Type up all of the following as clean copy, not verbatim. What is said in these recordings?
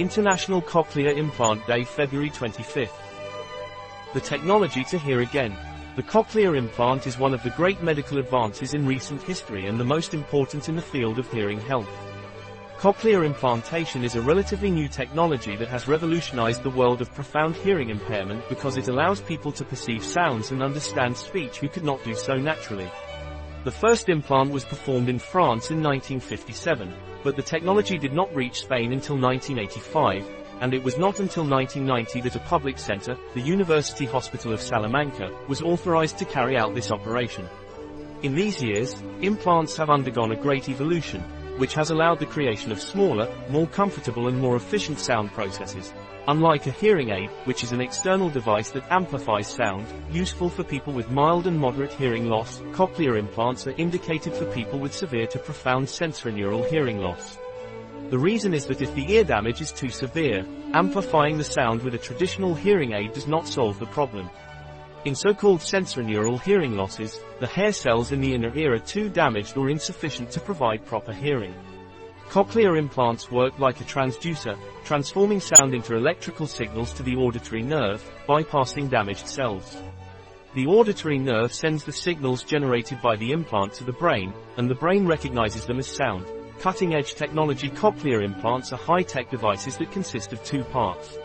International Cochlear Implant Day, February 25. The technology to hear again. The cochlear implant is one of the great medical advances in recent history and the most important in the field of hearing health. Cochlear implantation is a relatively new technology that has revolutionized the world of profound hearing impairment because it allows people to perceive sounds and understand speech who could not do so naturally. The first implant was performed in France in 1957, but the technology did not reach Spain until 1985, and it was not until 1990 that a public center, the University Hospital of Salamanca, was authorized to carry out this operation. In these years, implants have undergone a great evolution, which has allowed the creation of smaller, more comfortable and more efficient sound processes. Unlike a hearing aid, which is an external device that amplifies sound, useful for people with mild and moderate hearing loss, cochlear implants are indicated for people with severe to profound sensorineural hearing loss. The reason is that if the ear damage is too severe, amplifying the sound with a traditional hearing aid does not solve the problem. In so-called sensorineural hearing losses, the hair cells in the inner ear are too damaged or insufficient to provide proper hearing. Cochlear implants work like a transducer, transforming sound into electrical signals to the auditory nerve, bypassing damaged cells. The auditory nerve sends the signals generated by the implant to the brain, and the brain recognizes them as sound. Cutting-edge technology cochlear implants are high-tech devices that consist of two parts.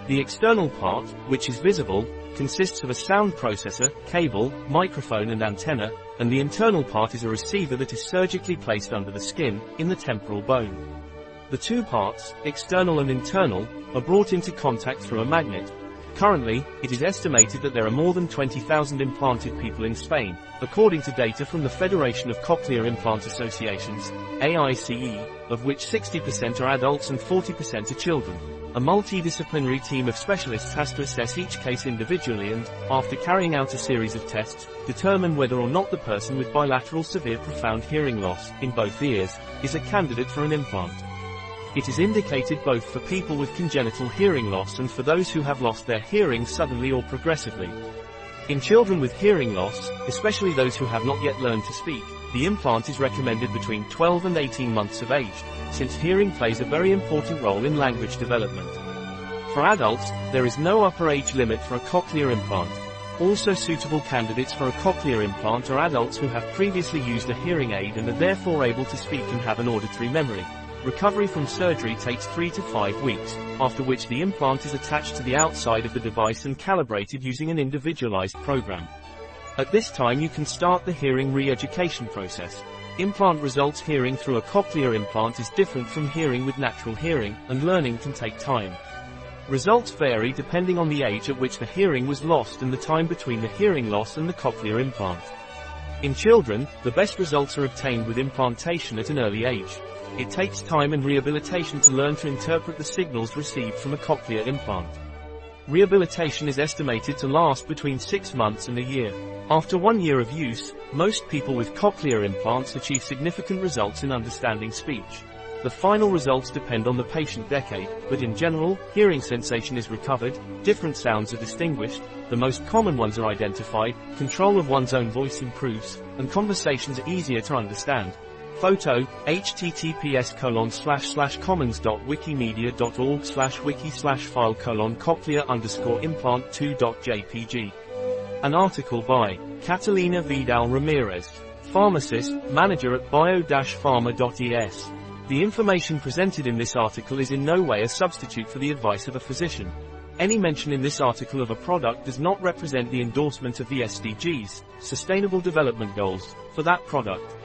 The external part, which is visible, consists of a sound processor, cable, microphone and antenna, and the internal part is a receiver that is surgically placed under the skin, in the temporal bone. The two parts, external and internal, are brought into contact through a magnet. Currently, it is estimated that there are more than 20,000 implanted people in Spain, according to data from the Federation of Cochlear Implant Associations, AICE, of which 60% are adults and 40% are children. A multidisciplinary team of specialists has to assess each case individually and, after carrying out a series of tests, determine whether or not the person with bilateral severe profound hearing loss, in both ears, is a candidate for an implant. It is indicated both for people with congenital hearing loss and for those who have lost their hearing suddenly or progressively. In children with hearing loss, especially those who have not yet learned to speak, the implant is recommended between 12 and 18 months of age, since hearing plays a very important role in language development. For adults, there is no upper age limit for a cochlear implant. Also suitable candidates for a cochlear implant are adults who have previously used a hearing aid and are therefore able to speak and have an auditory memory. Recovery from surgery takes 3 to 5 weeks, after which the implant is attached to the outside of the device and calibrated using an individualized program. At this time you can start the hearing re-education process. Implant results. Hearing through a cochlear implant is different from hearing with natural hearing, and learning can take time. Results vary depending on the age at which the hearing was lost and the time between the hearing loss and the cochlear implant. In children, the best results are obtained with implantation at an early age. It takes time and rehabilitation to learn to interpret the signals received from a cochlear implant. Rehabilitation is estimated to last between 6 months and a year. After 1 year of use, most people with cochlear implants achieve significant results in understanding speech. The final results depend on the patient decade, but in general, hearing sensation is recovered, different sounds are distinguished, the most common ones are identified, control of one's own voice improves, and conversations are easier to understand. Photo, https://commons.wikimedia.org/wiki/file:/cochlear_implant2.jpg. An article by Catalina Vidal Ramirez, pharmacist, manager at bio-pharma.es. The information presented in this article is in no way a substitute for the advice of a physician. Any mention in this article of a product does not represent the endorsement of the SDGs, Sustainable Development Goals, for that product.